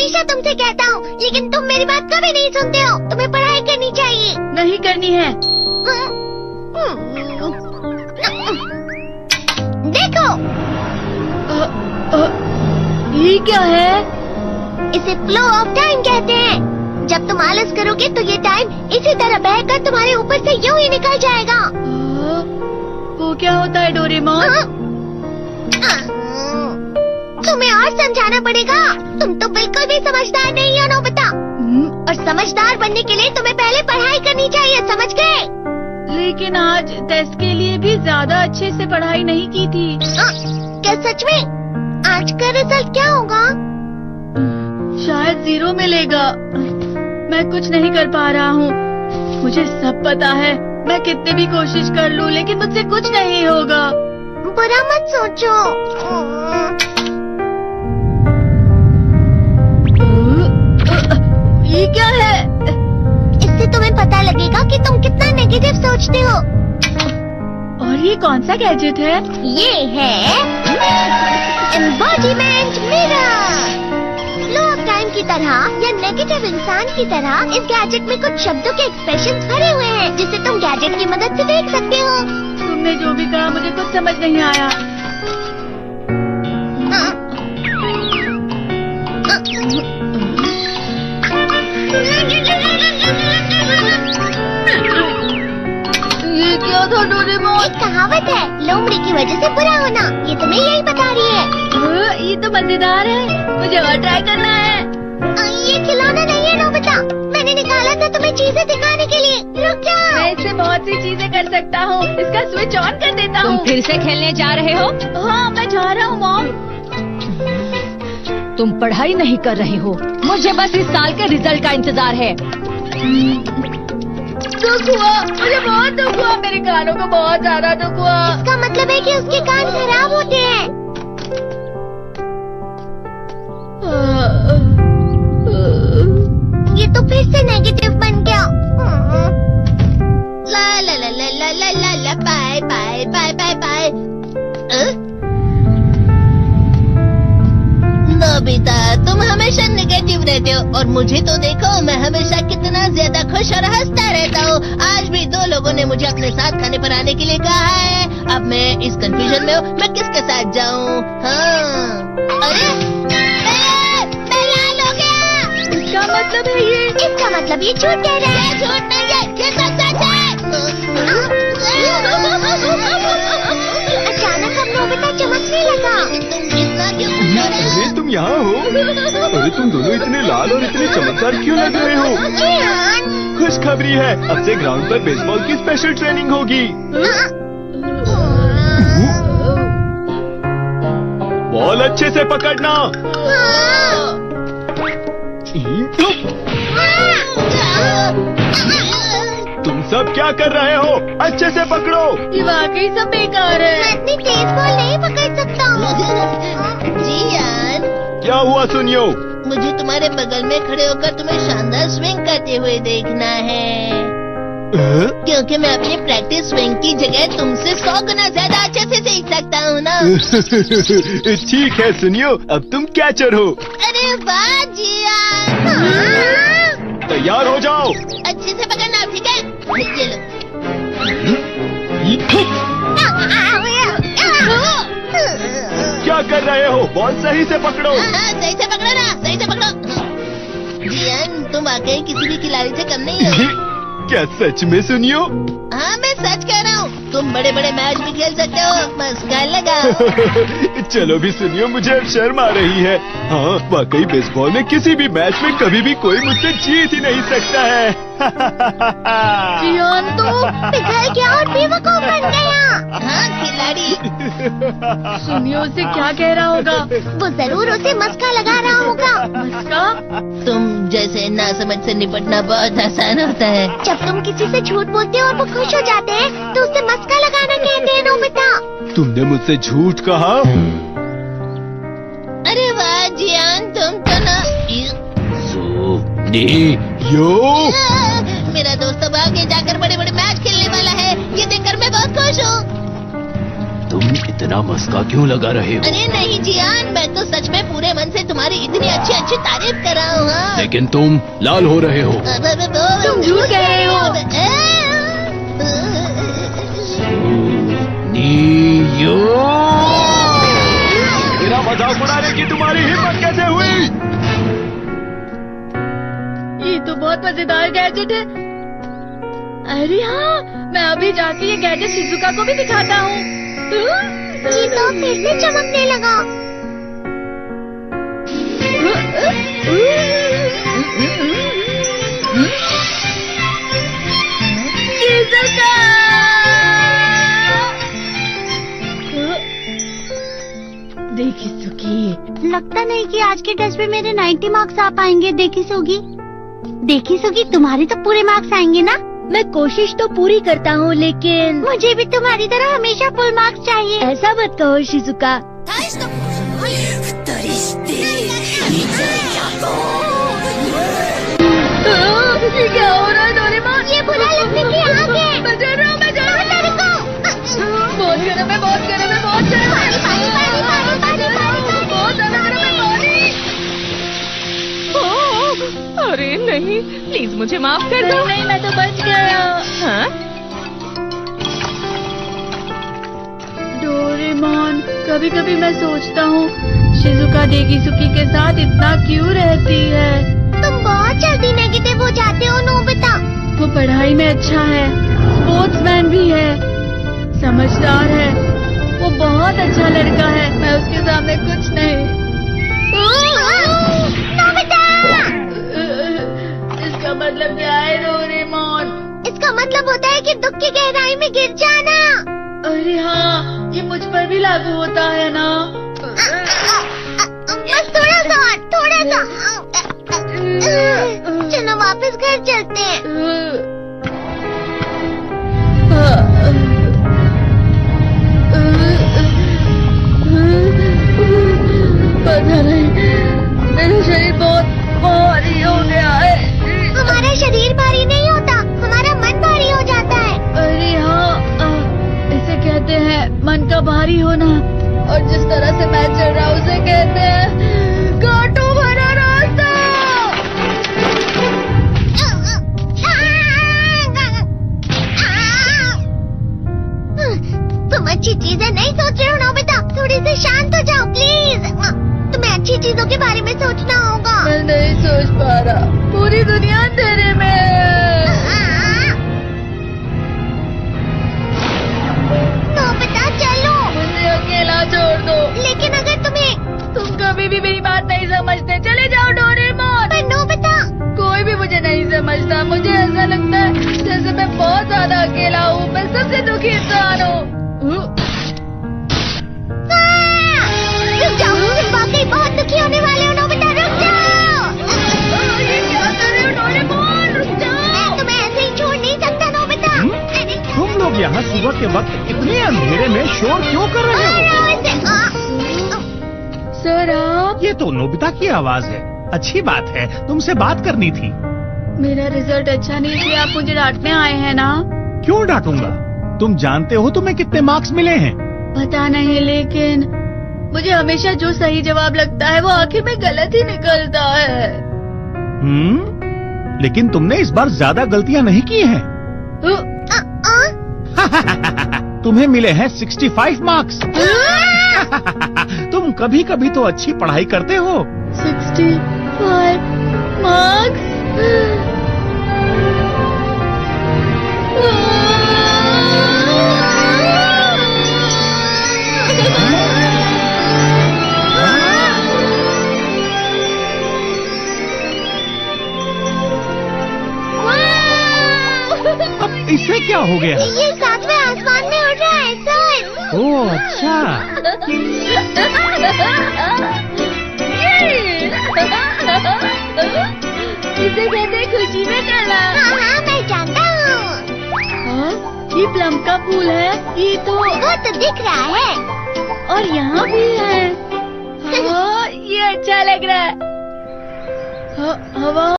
हमेशा तुमसे कहता हूँ, लेकिन तुम मेरी बात कभी नहीं सुनते हो। तुम्हें पढ़ाई करनी चाहिए। नहीं करनी है। देखो, ये क्या है? इसे फ्लो ऑफ टाइम कहते हैं। जब तुम आलस करोगे तो ये टाइम इसी तरह बहकर तुम्हारे ऊपर से यूं ही निकल जाएगा। वो क्या होता है डोरेमोन? तुम्हें और समझाना पड़ेगा। तुम तो बिल्कुल भी समझदार नहीं हो नोबिता। और समझदार बनने के लिए तुम्हें पहले पढ़ाई करनी चाहिए, समझ गए? लेकिन आज टेस्ट के लिए भी ज्यादा अच्छे से पढ़ाई नहीं की थी। क्या सच में? आज का रिजल्ट क्या होगा? शायद 0 मिलेगा। मैं कुछ नहीं कर पा रहा हूँ। मुझे सब पता है। मैं कितनी भी कोशिश कर लूँ, लेकिन मुझसे कुछ नहीं होगा। बुरा मत सोचो। ये क्या है? इससे तुम्हें पता लगेगा कि तुम कितना नेगेटिव सोचते हो। और ये कौन सा गैजेट है? ये है embodiment mirror. Flow of time की तरह या नेगेटिव इंसान की तरह इस गैजेट में कुछ शब्दों के एक्सप्रेशंस भरे हुए हैं, जिसे तुम गैजेट की मदद से देख सकते हो। तुमने जो भी कहा मुझे कुछ समझ नहीं आया। ये क्या था डोरेमोन? एक कहावत है, लोमड़ी की वजह से बुरा होना। ये तुम्हें यही बता रही है। ये तो मजेदार है। मुझे और ट्राई करना है। ये खिलौना नहीं है नोबिता। मैंने निकाला था तुम्हें चीजें दिखाने के लिए। रुक जाओ। मैं इससे बहुत सी चीजें कर सकता हूँ। इसका स्विच ऑन कर देता हूँ। तुम फिर से खेलने जा रहे हो? हाँ, मैं जा रहा हूँ मॉम। तुम पढ़ाई नहीं कर रहे हो। मुझे बस इस साल के रिजल्ट का इंतजार है। दुख हुआ, मुझे बहुत दुख हुआ। मेरे कानों को बहुत ज्यादा दुख हुआ। इसका मतलब है कि उसके कान खराब होते हैं। ये तो फिर से नेगेटिव बन गया। ला ला ला ला ला ला ला ला bye bye bye bye bye. Nobita, तुम हमेशा नेगेटिव रहते हो और मुझे तो देखो, मैं हमेशा कितना ज्यादा खुश और हंसता रहता हूँ। आज भी 2 लोगों ने मुझे अपने साथ खाने पर आने के लिए कहा है। अब मैं इस कंफ्यूजन में हूँ, मैं किसके साथ जाऊँ? हाँ, अरे मैं लाल हो गया। क्या मतलब है ये? इसका मतलब ये झूठ कह रहा है। झूठ नहीं है, ये सच सच है। अचानक हम नोबिता चमकने लगा। तुम इतना क्यों खुश हो रहे हो? अरे तुम यहाँ हो? अरे तुम दोनों इतने लाल और इतने चमकदार क्यों लग रहे हो? खुशखबरी है, अब से ग्राउंड पर बेसबॉल की स्पेशल ट्रेनिंग होगी। बॉल अच्छे से पकड़ना। तुम सब क्या कर रहे हो? अच्छे से पकड़ो। ये वाकई सब बेकार है। मैं इतनी तेज बॉल नहीं पकड़ सकता हूँ। जियान, क्या हुआ सुनियो? मुझे तुम्हारे बगल में खड़े होकर तुम्हें शानदार स्विंग करते हुए देखना है, क्योंकि मैं अपनी प्रैक्टिस स्विंग की जगह तुमसे 100 गुना ज्यादा अच्छे से सीख सकता हूँ ना। ठीक है सुनियो, अब तुम कैचर हो। अरे वाह जियान। तैयार हो जाओ। अच्छे से पकड़ना, ठीक है? ये लो। क्या कर रहे हो? बॉल सही से पकड़ो। सही से पकड़ो ना, सही से पकड़ो। जियान, तुम वाकई किसी भी खिलाड़ी से कम नहीं हो। क्या सच में सुनियो? हाँ, मैं सच कह रहा हूँ। तुम बड़े बड़े मैच भी खेल सकते हो, मस्का लगा। चलो भी सुनियो, मुझे अब शर्म आ रही है। हाँ, वाकई बेसबॉल में किसी भी मैच में कभी भी कोई मुझसे जीत ही नहीं सकता है। जियान तो पिघल गया और बेवकूफ बन गया। हाँ, खिलाड़ी। सुनियो उसे क्या कह रहा होगा? वो जरूर उसे मस्का लगा रहा होगा। मस्का? तुम जैसे नासमझ से निपटना बहुत आसान होता है। जब तुम किसी से झूठ बोलते हो और वो खुश हो जाते हैं, तो उसे मस्का लगाना कहते हैं नोबिता। तुमने मुझसे झूठ कहा? अरे वाह जियान, तुम तो ना। यो मेरा दोस्त अब आगे जाकर बड़े बड़े मैच खेलने वाला है। ये देखकर मैं बहुत खुश हूँ। तुम इतना मस्का क्यों लगा रहे हो? अरे नहीं जियान, मैं तो सच में पूरे मन से तुम्हारी इतनी अच्छी अच्छी तारीफ कर रहा हूँ। हाँ। लेकिन तुम लाल हो रहे हो। तुम झूठ कह रहे हो। नीयो, मेरा मजाक उड़ाने की तुम्हारी हिम्मत कैसे हुई? ये तो बहुत मजेदार गैजेट है। अरे हाँ, मैं अभी जाके ये गैजेट शिजुका को भी दिखाता हूँ। जी तो फिर से चमकने लगा। शिजुका! देखी सुगी, लगता नहीं कि आज के टेस्ट में मेरे 90 मार्क्स आ पाएंगे। देखी सुगी, तुम्हारे तो पूरे मार्क्स आएंगे ना? मैं कोशिश तो पूरी करता हूँ, लेकिन मुझे भी तुम्हारी तरह हमेशा फुल मार्क्स चाहिए। ऐसा मत कहो शिजुका। ये क्या हो रहा है डोरेमोन? ये बुरा लगने की आग है। मैं डर रहा हूँ, मैं डर रहा हूँ। बहुत गर्म है, बहुत गर्म है, बहुत गर्म है। बहुत ज्यादा गर्म है पानी। अरे नहीं, प्लीज मुझे माफ कर दो। नहीं, मैं तो बच गया। हाँ? डोरेमोन, कभी कभी मैं सोचता हूँ शिजुका डेगिसुकी के साथ इतना क्यों रहती है। तुम बहुत जल्दी नेगेटिव हो जाते हो नोबिता। वो पढ़ाई में अच्छा है, स्पोर्ट्समैन भी है, समझदार है, वो बहुत अच्छा लड़का है। मैं उसके सामने कुछ नहीं। नोबिता! इसका मतलब क्या है डोरेमोन? इसका मतलब होता है कि दुख की गहराई में गिर जाना। अरे हाँ, ये मुझ पर भी लागू होता है ना। बस थोड़ा सा। चलो वापस घर चलते हैं। पता नहीं, मेरा शरीर बहुत भारी हो गया है। हमारा शरीर भारी नहीं होता, हमारा मन भारी हो जाता है। अरे हाँ, इसे कहते हैं मन का भारी होना। और जिस तरह से मैं चल रहा हूँ उसे कहते हैं कांटों भरा रास्ता। तुम अच्छी चीजें नहीं सोच रहे हो नोबिता, थोड़ी सी शांत हो जाओ प्लीज। तुम्हें अच्छी चीजों के बारे में सोचना होगा। मैं नहीं सोच पा रहा, पूरी दुनिया अंधेरे में है। नोबिता चलो। मुझे अकेला छोड़ दो। लेकिन अगर तुम कभी भी मेरी बात नहीं समझते, चले जाओ डोरेमोन। पर नोबिता। कोई भी मुझे नहीं समझता। मुझे ऐसा लगता है जैसे मैं बहुत ज्यादा अकेला हूँ। मैं सबसे दुखी इंसान हूँ। रुक जाओ, तुम वाकई बहुत दुखी होने वाले हो नोबिता, रुक जाओ। ये क्या कर रहे हो डोरेमोन? रुक जाओ। मैं तुम्हें ऐसे ही छोड़ नहीं सकता नोबिता। अरे तुम लोग यहाँ सुबह के वक्त इतने अंधेरे में शोर क्यों कर रहे हो? सर आप? ये तो नोबिता की आवाज है। अच्छी बात है, तुमसे बात करनी थी। मेरा रिजल्ट अच्छा नहीं इसलिए आप मुझे डांटने आए हैं ना? क्यों डांटूंगा? तुम जानते हो तुम्हें कितने मार्क्स मिले हैं? पता नहीं, लेकिन मुझे हमेशा जो सही जवाब लगता है वो आखिर में गलत ही निकलता है। लेकिन तुमने इस बार ज्यादा गलतियाँ नहीं की हैं। तुम्हें मिले हैं 65 मार्क्स। तुम कभी कभी तो अच्छी पढ़ाई करते हो। 65 मार्क्स? अब इससे क्या हो गया? ये सातवें आसमान में उड़ रहा है सर। ओह अच्छा। इसे कहते हैं खुशी में करना। हाँ मैं जानता हूँ। हाँ, ये प्लम का फूल है। ये तो वो तो दिख रहा है। और यहाँ भी है। हाँ, ये अच्छा लग रहा है। हवा